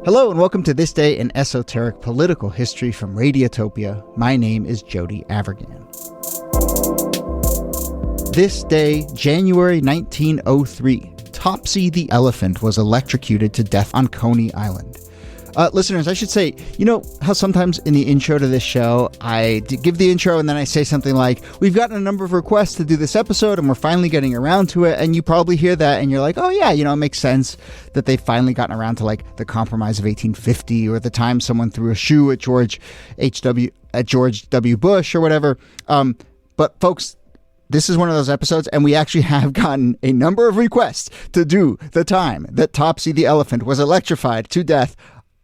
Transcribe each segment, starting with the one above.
Hello and welcome to This Day in Esoteric Political History from Radiotopia. My name is Jody Avergan. This day, January 1903, Topsy the elephant was electrocuted to death on Coney Island. Listeners, I should say, you know how sometimes in the intro to this show, I give the intro and then I say something like, we've gotten a number of requests to do this episode and we're finally getting around to it. And you probably hear that and you're like, oh yeah, you know, it makes sense that they've finally gotten around to like the Compromise of 1850 or the time someone threw a shoe at George W. Bush or whatever. But folks, this is one of those episodes, and we actually have gotten a number of requests to do the time that Topsy the elephant was electrified to death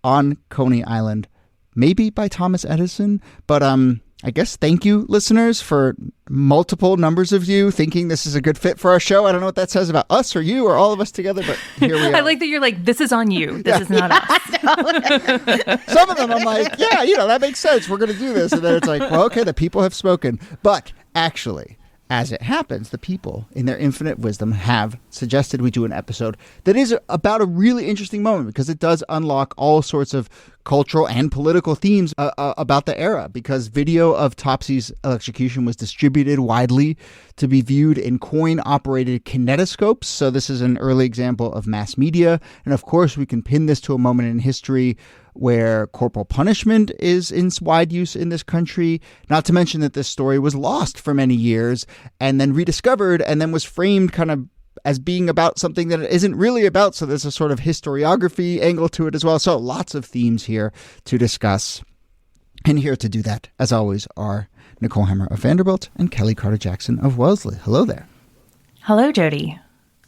on Coney Island, maybe by Thomas Edison. But I guess thank you, listeners, for multiple numbers of you thinking this is a good fit for our show. I don't know what that says about us or you or all of us together, but here we are. I like that you're like, this is on you. This is not us. Some of them I'm like, yeah, you know, that makes sense. We're going to do this. And then it's like, well, okay, the people have spoken. But actually, as it happens, the people, in their infinite wisdom, have suggested we do an episode that is about a really interesting moment because it does unlock all sorts of cultural and political themes about the era, because video of Topsy's electrocution was distributed widely to be viewed in coin-operated kinetoscopes. So this is an early example of mass media. And of course, we can pin this to a moment in history where corporal punishment is in wide use in this country, not to mention that this story was lost for many years and then rediscovered and then was framed kind of as being about something that it isn't really about. So there's a sort of historiography angle to it as well. So lots of themes here to discuss. And here to do that, as always, are Nicole Hammer of Vanderbilt and Kellie Carter-Jackson of Wellesley. Hello there. Hello, Jody.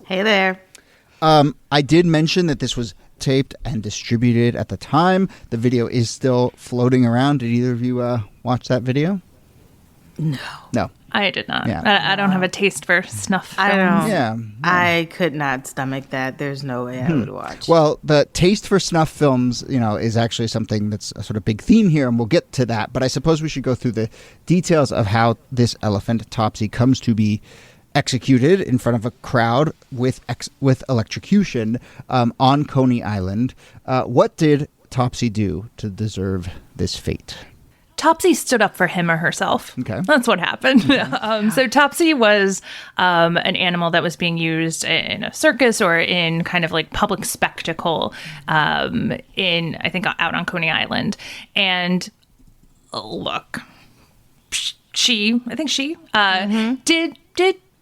Hey there. I did mention that this was taped and distributed at the time. The video is still floating around. Did either of you watch that video? No. I did not. Yeah. I don't have a taste for snuff films. I don't. Yeah. I could not stomach that. There's no way I would watch. Well, the taste for snuff films, you know, is actually something that's a sort of big theme here, and we'll get to that. But I suppose we should go through the details of how this elephant, Topsy, comes to be executed in front of a crowd with electrocution on Coney Island. What did Topsy do to deserve this fate? Topsy stood up for him or herself. Okay. That's what happened. So Topsy was an animal that was being used in a circus or in kind of like public spectacle in, I think, out on Coney Island. And look, she did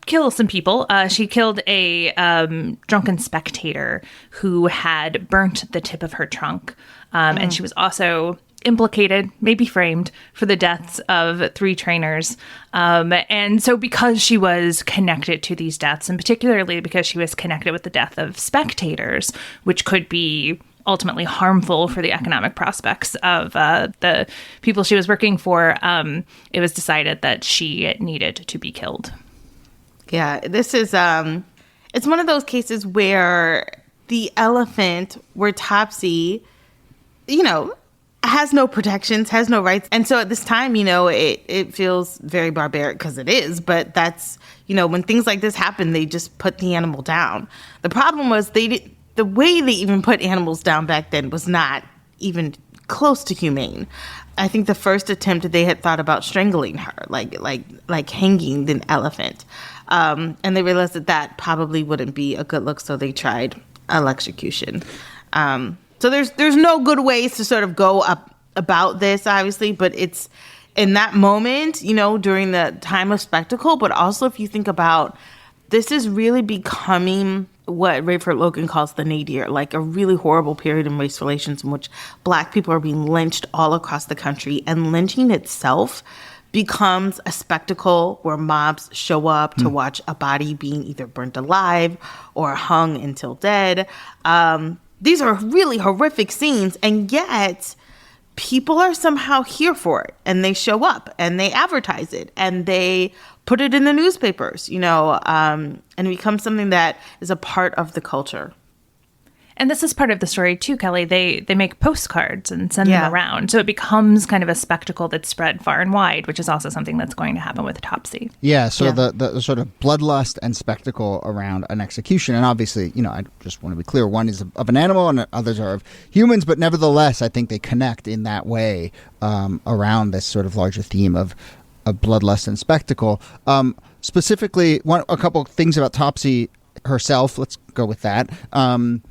kill some people. She killed a drunken spectator who had burnt the tip of her trunk. And she was also implicated, maybe framed, for the deaths of 3 trainers. And so because she was connected to these deaths, and particularly because she was connected with the death of spectators, which could be ultimately harmful for the economic prospects of the people she was working for, it was decided that she needed to be killed. Yeah, this is, it's one of those cases where the elephant, where Topsy, you know, has no protections, has no rights. And so at this time, you know, it feels very barbaric because it is. But that's, you know, when things like this happen, they just put the animal down. The problem was the way they even put animals down back then was not even close to humane. I think the first attempt they had thought about strangling her, like hanging the elephant. And they realized that probably wouldn't be a good look, so they tried electrocution. So there's no good ways to sort of go up about this, obviously, but it's in that moment, you know, during the time of spectacle, but also if you think about, this is really becoming what Rayford Logan calls the nadir, like a really horrible period in race relations in which Black people are being lynched all across the country, and lynching itself becomes a spectacle where mobs show up to watch a body being either burnt alive or hung until dead. These are really horrific scenes, and yet people are somehow here for it, and they show up and they advertise it and they put it in the newspapers, you know, and it becomes something that is a part of the culture. And this is part of the story too, Kellie. They make postcards and send them around. So it becomes kind of a spectacle that's spread far and wide, which is also something that's going to happen with Topsy. Yeah, so the sort of bloodlust and spectacle around an execution. And obviously, I just want to be clear, one is of an animal and others are of humans, but nevertheless, I think they connect in that way around this sort of larger theme of bloodlust and spectacle. Specifically, a couple of things about Topsy herself, let's go with that,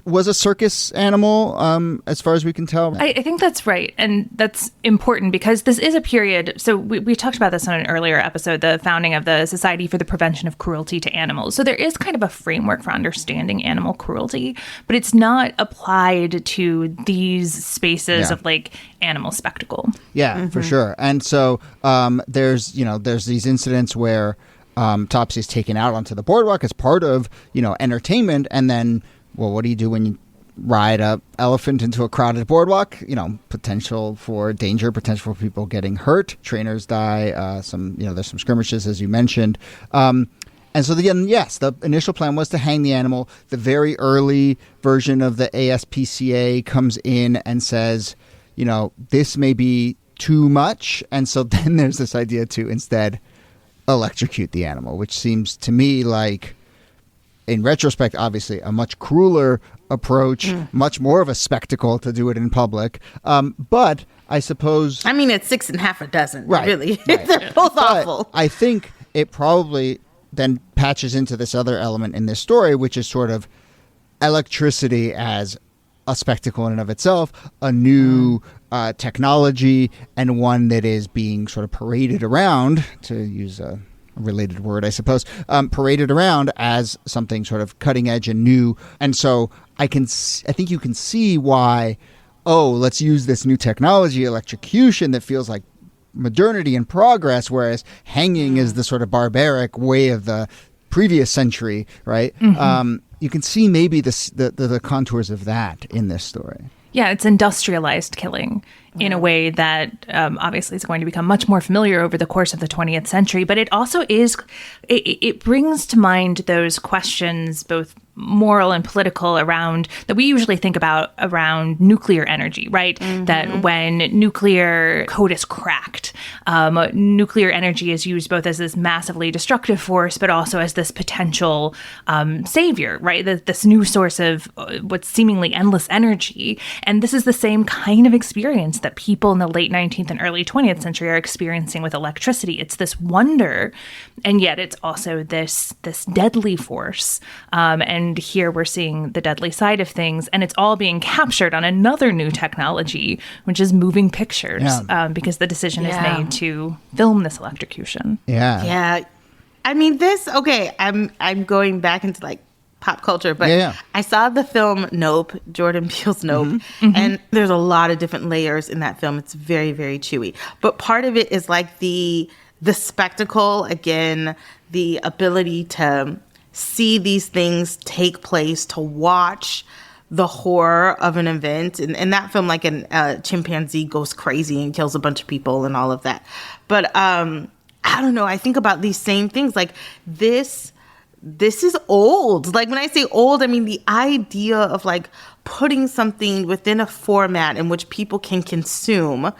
was a circus animal, as far as we can tell. I think that's right. And that's important because this is a period. So we talked about this on an earlier episode, the founding of the Society for the Prevention of Cruelty to Animals. So there is kind of a framework for understanding animal cruelty, but it's not applied to these spaces of like animal spectacle. Yeah, for sure. And so there's these incidents where Topsy's taken out onto the boardwalk as part of, entertainment. And then, well, what do you do when you ride a elephant into a crowded boardwalk? Potential for danger, potential for people getting hurt. Trainers die. There's some skirmishes, as you mentioned. And so, the initial plan was to hang the animal. The very early version of the ASPCA comes in and says, this may be too much. And so then there's this idea to instead electrocute the animal, which seems to me like, in retrospect, obviously a much crueler approach, much more of a spectacle to do it in public. But I suppose... I mean, it's 6 1/2 dozen, right, really. Right. They're both awful. I think it probably then patches into this other element in this story, which is sort of electricity as a spectacle in and of itself, a new technology, and one that is being sort of paraded around, to use a related word, I suppose, paraded around as something sort of cutting edge and new. And so I think you can see why, let's use this new technology, electrocution, that feels like modernity and progress, whereas hanging is the sort of barbaric way of the previous century, right? You can see maybe the contours of that in this story. Yeah, it's industrialized killing in a way that obviously is going to become much more familiar over the course of the 20th century. But it also it brings to mind those questions, both moral and political, around that we usually think about around nuclear energy, right? That when nuclear code is cracked, nuclear energy is used both as this massively destructive force, but also as this potential savior, right? This new source of what's seemingly endless energy. And this is the same kind of experience that people in the late 19th and early 20th century are experiencing with electricity. It's this wonder, and yet it's also this deadly force. And here we're seeing the deadly side of things, and it's all being captured on another new technology, which is moving pictures, because the decision is made to film this electrocution. Yeah. I mean, I'm going back into like pop culture, but I saw the film Nope, Jordan Peele's Nope, and there's a lot of different layers in that film. It's very, very chewy. But part of it is like the spectacle, again, the ability to see these things take place, to watch the horror of an event. In that film, like a chimpanzee goes crazy and kills a bunch of people and all of that. But I don't know. I think about these same things. Like this is old. Like when I say old, I mean the idea of like putting something within a format in which people can consume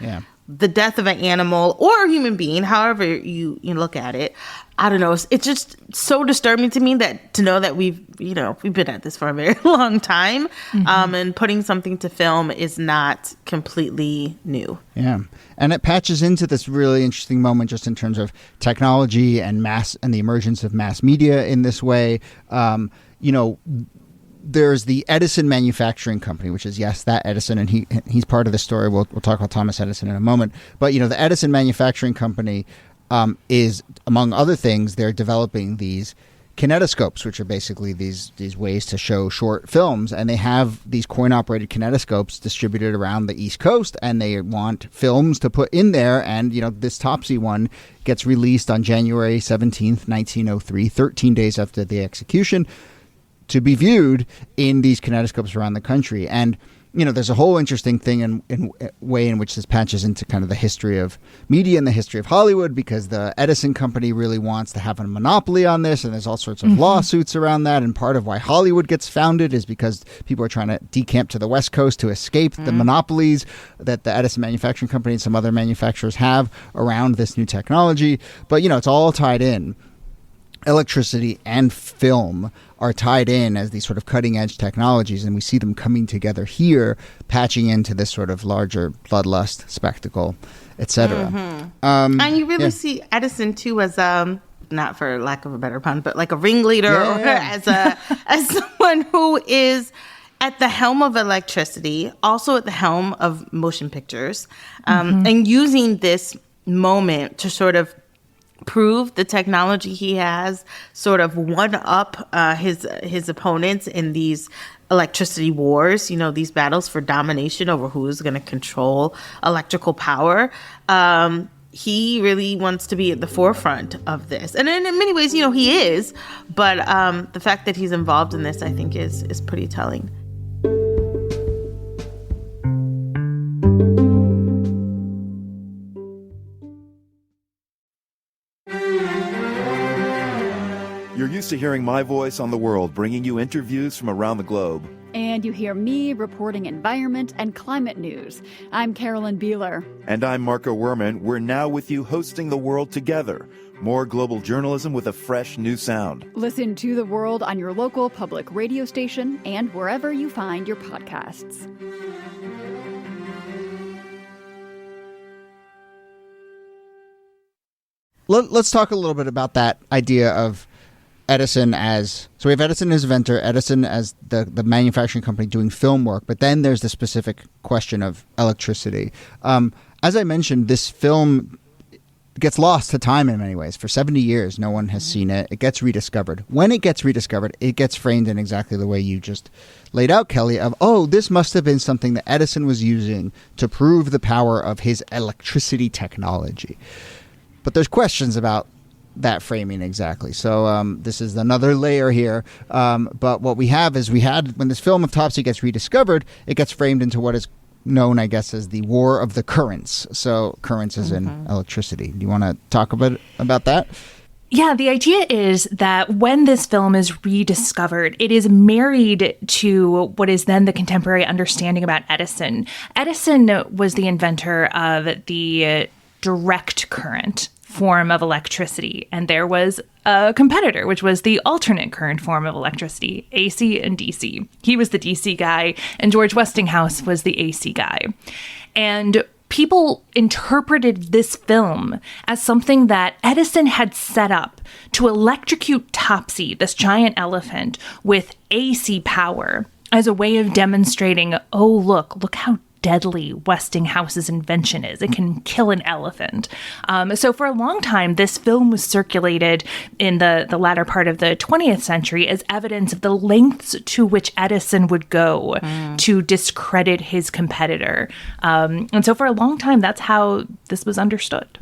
the death of an animal or a human being, however you look at it. I don't know. It's just so disturbing to me to know that we've been at this for a very long time, and putting something to film is not completely new. Yeah, and it patches into this really interesting moment just in terms of technology and the emergence of mass media in this way. There's the Edison Manufacturing Company, which is, that Edison, and he's part of the story. We'll talk about Thomas Edison in a moment. But, the Edison Manufacturing Company is, among other things, they're developing these kinetoscopes, which are basically these ways to show short films. And they have these coin-operated kinetoscopes distributed around the East Coast, and they want films to put in there. And, this Topsy one gets released on January 17th, 1903, 13 days after the execution. to be viewed in these kinetoscopes around the country. And there's a whole interesting thing in way in which this patches into kind of the history of media and the history of Hollywood, because the Edison company really wants to have a monopoly on this, and there's all sorts of lawsuits around that. And part of why Hollywood gets founded is because people are trying to decamp to the West Coast to escape the monopolies that the Edison Manufacturing Company and some other manufacturers have around this new technology. But, it's all tied in. Electricity and film are tied in as these sort of cutting edge technologies, and we see them coming together here, patching into this sort of larger bloodlust spectacle, etc. And you really see Edison too as not for lack of a better pun, but like a ringleader, or as someone who is at the helm of electricity, also at the helm of motion pictures, and using this moment to sort of prove the technology he has, sort of one up his opponents in these electricity wars, these battles for domination over who's going to control electrical power. He really wants to be at the forefront of this. And in many ways, he is. But the fact that he's involved in this, I think, is pretty telling. You're used to hearing my voice on the world, bringing you interviews from around the globe. And you hear me reporting environment and climate news. I'm Carolyn Beeler. And I'm Marco Werman. We're now with you hosting The World Together. More global journalism with a fresh new sound. Listen to The World on your local public radio station and wherever you find your podcasts. Let's talk a little bit about that idea of Edison so we have Edison as inventor, Edison as the manufacturing company doing film work, but then there's the specific question of electricity. As I mentioned, this film gets lost to time in many ways. For 70 years, no one has seen it. It gets rediscovered. When it gets rediscovered, it gets framed in exactly the way you just laid out, Kellie, of, this must have been something that Edison was using to prove the power of his electricity technology. But there's questions about that framing exactly. So this is another layer here. But what we have is when this film of Topsy gets rediscovered, it gets framed into what is known, I guess, as the War of the Currents. So currents is in electricity. Do you want to talk a bit about that? Yeah, the idea is that when this film is rediscovered, it is married to what is then the contemporary understanding about Edison. Edison was the inventor of the direct current form of electricity, and there was a competitor, which was the alternate current form of electricity, AC and DC. He was the DC guy, and George Westinghouse was the AC guy. And people interpreted this film as something that Edison had set up to electrocute Topsy, this giant elephant, with AC power as a way of demonstrating, look how deadly Westinghouse's invention is. It can kill an elephant. So for a long time, this film was circulated in the latter part of the 20th century as evidence of the lengths to which Edison would go to discredit his competitor. And so for a long time, that's how this was understood.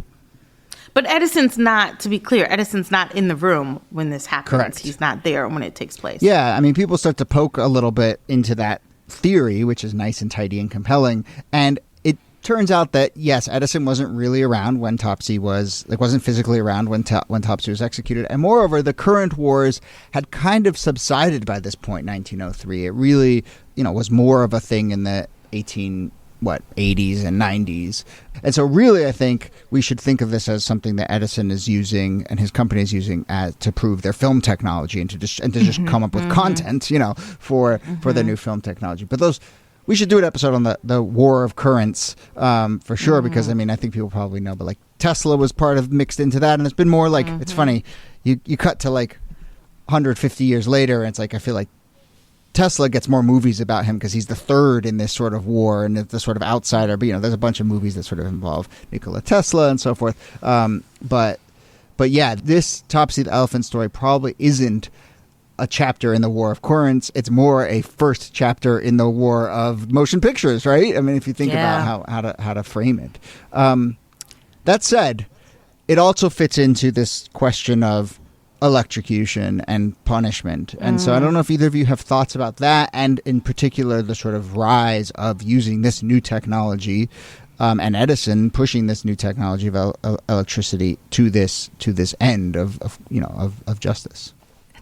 But Edison's not, to be clear, Edison's not in the room when this happens. Correct. He's not there when it takes place. Yeah, I mean, people start to poke a little bit into that theory, which is nice and tidy and compelling. And it turns out that, yes, Edison wasn't really around when Topsy wasn't physically around when Topsy was executed. And moreover, the current wars had kind of subsided by this point, 1903. It really, was more of a thing in the 80s and 90s. And so really, I think we should think of this as something that Edison is using and his company is using to prove their film technology and to just come up with content, for the new film technology. But we should do an episode on the War of Currents for sure, because I think people probably know, but like Tesla was mixed into that, and it's been more like, it's funny, you cut to like 150 years later, and it's like, I feel like Tesla gets more movies about him because he's the third in this sort of war and the sort of outsider. But there's a bunch of movies that sort of involve Nikola Tesla and so forth. But yeah, this Topsy the Elephant story probably isn't a chapter in the War of Currents. It's more a first chapter in the War of Motion Pictures, right? I mean, if you think about how to frame it. That said, it also fits into this question of electrocution and punishment. And so I don't know if either of you have thoughts about that, and in particular the sort of rise of using this new technology, and Edison pushing this new technology of electricity to this end of justice.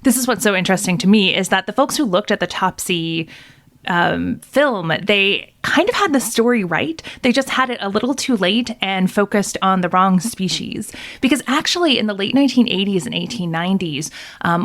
This is what's so interesting to me, is that the folks who looked at the Topsy film, they kind of had the story right. They just had it a little too late and focused on the wrong species. Because actually in the late 1980s and 1890s,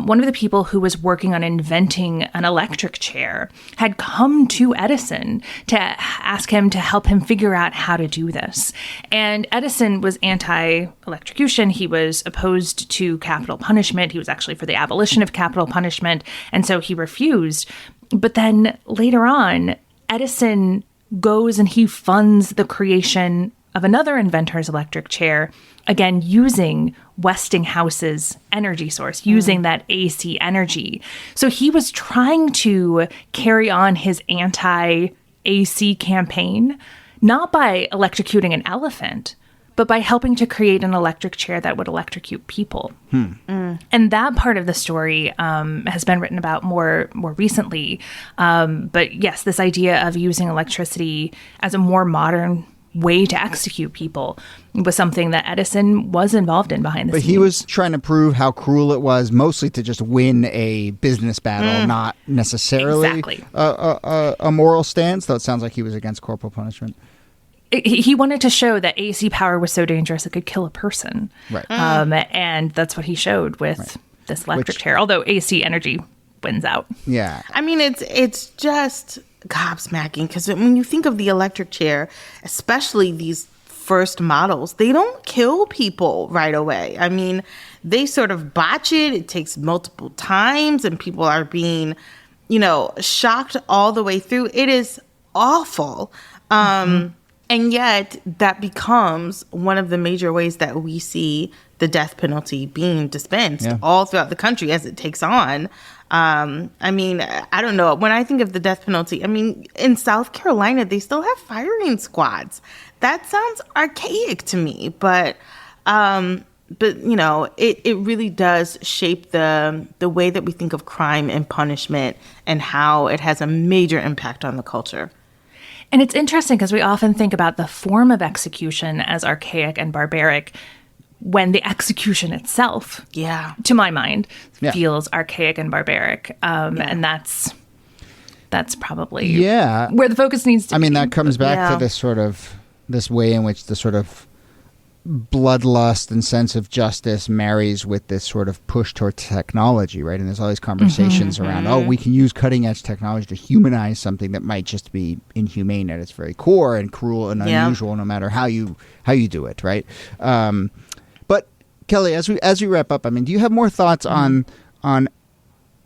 one of the people who was working on inventing an electric chair had come to Edison to ask him to help him figure out how to do this. And Edison was anti-electrocution. He was opposed to capital punishment. He was actually for the abolition of capital punishment. And so he refused. But then later on, Edison goes and he funds the creation of another inventor's electric chair, again, using Westinghouse's energy source, using that AC energy. So he was trying to carry on his anti-AC campaign, not by electrocuting an elephant, but by helping to create an electric chair that would electrocute people. And that part of the story has been written about more recently. But yes, this idea of using electricity as a more modern way to execute people was something that Edison was involved in behind the scenes. But he was trying to prove how cruel it was, mostly to just win a business battle, not necessarily a moral stance, though it sounds like he was against corporal punishment. He wanted to show that AC power was so dangerous it could kill a person. Right. And that's what he showed with this electric chair, although AC energy wins out. Yeah. I mean, it's just gobsmacking, because when you think of the electric chair, especially these first models, they don't kill people right away. I mean, they sort of botch it. It takes multiple times and people are being, shocked all the way through. It is awful. And yet that becomes one of the major ways that we see the death penalty being dispensed all throughout the country as it takes on. I mean, I don't know. When I think of the death penalty, I mean, in South Carolina, they still have firing squads. That sounds archaic to me, but it really does shape the way that we think of crime and punishment and how it has a major impact on the culture. And it's interesting because we often think about the form of execution as archaic and barbaric when the execution itself, to my mind, feels archaic and barbaric. And that's probably where the focus needs to be. I mean, that comes back to this way in which the sort of bloodlust and sense of justice marries with this sort of push toward technology, right? And there's all these conversations around, we can use cutting edge technology to humanize something that might just be inhumane at its very core and cruel and unusual, no matter how you do it, right? But Kellie, as we wrap up, I mean, do you have more thoughts on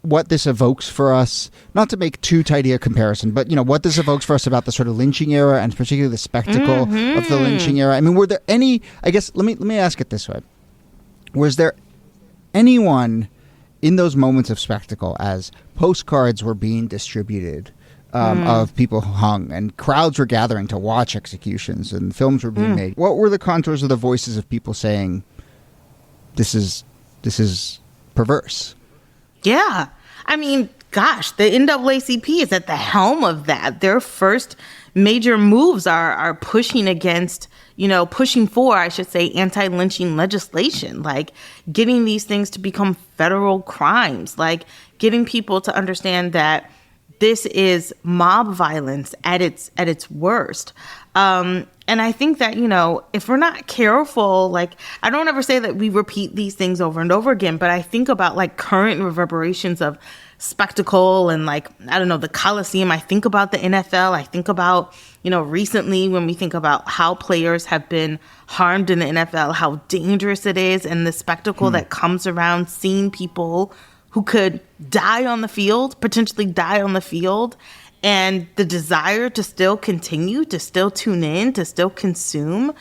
what this evokes for us? Not to make too tidy a comparison, but what this evokes for us about the sort of lynching era, and particularly the spectacle of the lynching era. I mean, were there any? I guess let me ask it this way: was there anyone in those moments of spectacle, as postcards were being distributed of people hung and crowds were gathering to watch executions and films were being made? What were the contours of the voices of people saying, "This is perverse"? Yeah. I mean, gosh, the NAACP is at the helm of that. Their first major moves are pushing for, I should say, anti-lynching legislation, like getting these things to become federal crimes, like getting people to understand that this is mob violence at its worst. And I think that, if we're not careful, like, I don't ever say that we repeat these things over and over again, but I think about like current reverberations of spectacle and like, I don't know, the Coliseum. I think about the NFL. I think about, recently when we think about how players have been harmed in the NFL, how dangerous it is, and the spectacle that comes around seeing people who could die on the field, potentially die on the field, and the desire to still continue, to still tune in, to still consume.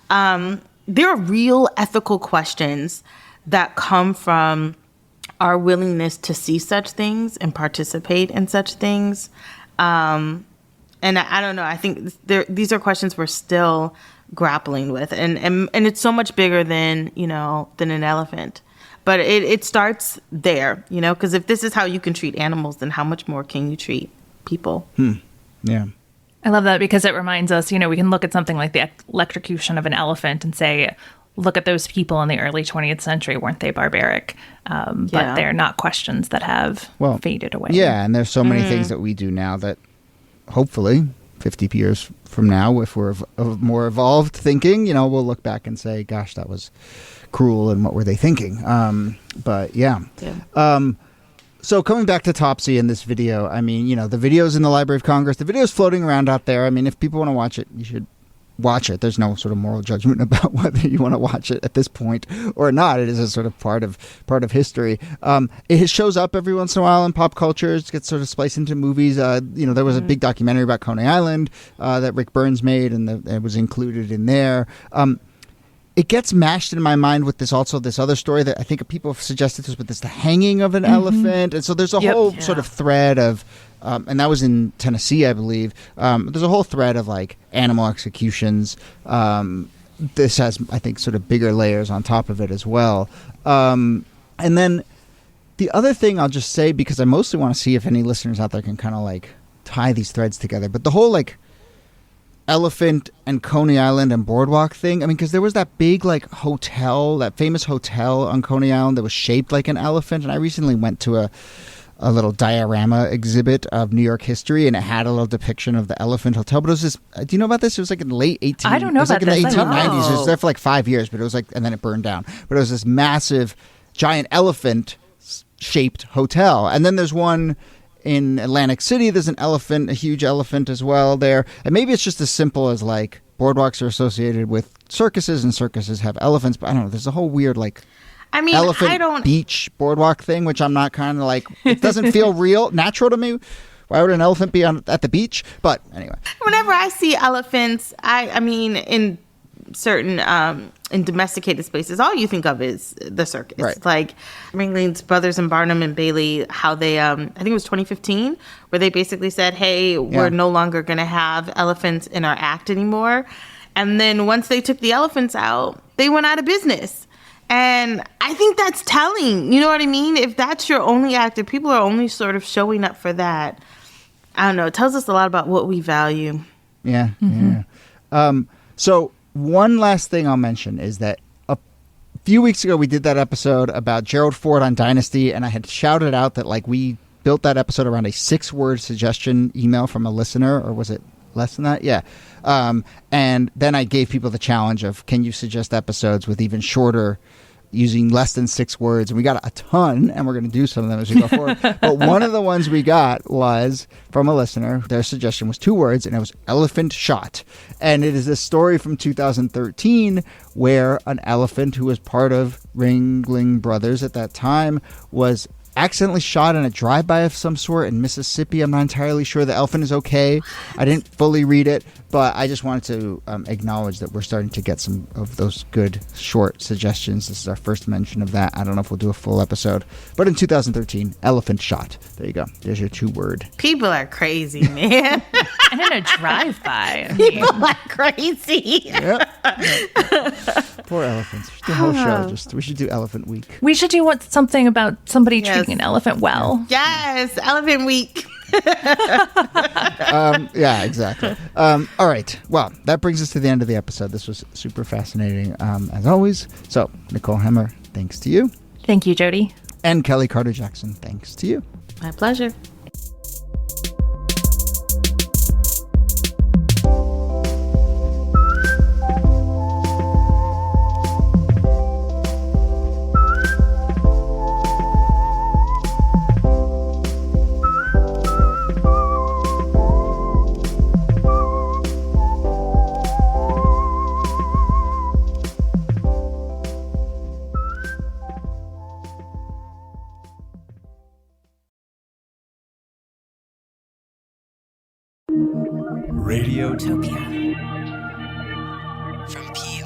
There are real ethical questions that come from our willingness to see such things and participate in such things. And I don't know, I think these are questions we're still grappling with. And it's so much bigger than an elephant. But it starts there, you know, because if this is how you can treat animals, then how much more can you treat people? Yeah. I love that because it reminds us, we can look at something like the electrocution of an elephant and say, look at those people in the early 20th century. Weren't they barbaric? But they're not questions that have faded away. Yeah, and there's so many things that we do now that hopefully 50 years from now, if we're of more evolved thinking, we'll look back and say, gosh, that was cruel and what were they thinking? But yeah. So coming back to Topsy in this video, I mean, the video's in the Library of Congress. The video's floating around out there. I mean, if people want to watch it, you should watch it. There's no sort of moral judgment about whether you want to watch it at this point or not. It is a sort of part of history. It shows up every once in a while in pop culture. It gets sort of spliced into movies. There was a big documentary about Coney Island that Rick Burns made, and it was included in there. It gets mashed in my mind with this other story that I think people have suggested this, but this the hanging of an elephant. And so there's a whole sort of thread of, and that was in Tennessee, I believe. There's a whole thread of like animal executions. This has, I think, sort of bigger layers on top of it as well. And then the other thing I'll just say, because I mostly want to see if any listeners out there can kind of like tie these threads together, but the whole like elephant and Coney Island and boardwalk thing. I mean, because there was that big like hotel, that famous hotel on Coney Island that was shaped like an elephant. And I recently went to a little diorama exhibit of New York history, and it had a little depiction of the Elephant Hotel. But it was this. Do you know about this? It was like in the late 18. I don't know about this. It was like in the 1890s. It was Oh. there for like 5 years, but it was like, and then it burned down. But it was this massive, giant elephant shaped hotel. And then there's one in Atlantic City. There's an elephant, a huge elephant as well there. And maybe it's just as simple as like boardwalks are associated with circuses, and circuses have elephants. But I don't know. There's a whole weird like. I mean, Elephant beach boardwalk thing, which I'm not kind of like, it doesn't feel real, natural to me. Why would an elephant be at the beach? But anyway. Whenever I see elephants, I mean, in certain, in domesticated spaces, all you think of is the circus. Right. Like Ringling's brothers and Barnum and Bailey, how they, I think it was 2015, where they basically said, hey, we're no longer going to have elephants in our act anymore. And then once they took the elephants out, they went out of business. And I think that's telling. You know what I mean? If that's your only act, if people are only sort of showing up for that, I don't know. It tells us a lot about what we value. Yeah. Yeah. So one last thing I'll mention is that a few weeks ago we did that episode about Gerald Ford on Dynasty, and I had shouted out that like we built that episode around a 6-word suggestion email from a listener, or was it less than that? Yeah. And then I gave people the challenge of, can you suggest episodes with even shorter, using less than 6 words? And we got a ton, and we're going to do some of them as we go forward. But one of the ones we got was from a listener. Their suggestion was 2 words, and it was elephant shot. And it is a story from 2013 where an elephant who was part of Ringling Brothers at that time was accidentally shot in a drive-by of some sort in Mississippi. I'm not entirely sure. The elephant is okay. I didn't fully read it, but I just wanted to acknowledge that we're starting to get some of those good short suggestions. This is our first mention of that. I don't know if we'll do a full episode, but in 2013, elephant shot. There you go. There's your 2-word. People are crazy, man. And in a drive-by. People are crazy. Yep. Poor elephants. The whole show. We should do Elephant Week. We should do something about somebody Yes. treating an elephant well. Yes, Elephant Week. Yeah, exactly. All right. Well, that brings us to the end of the episode. This was super fascinating, as always. So, Nicole Hemmer, thanks to you. Thank you, Jody. And Kellie Carter-Jackson, thanks to you. My pleasure. Radiotopia. From P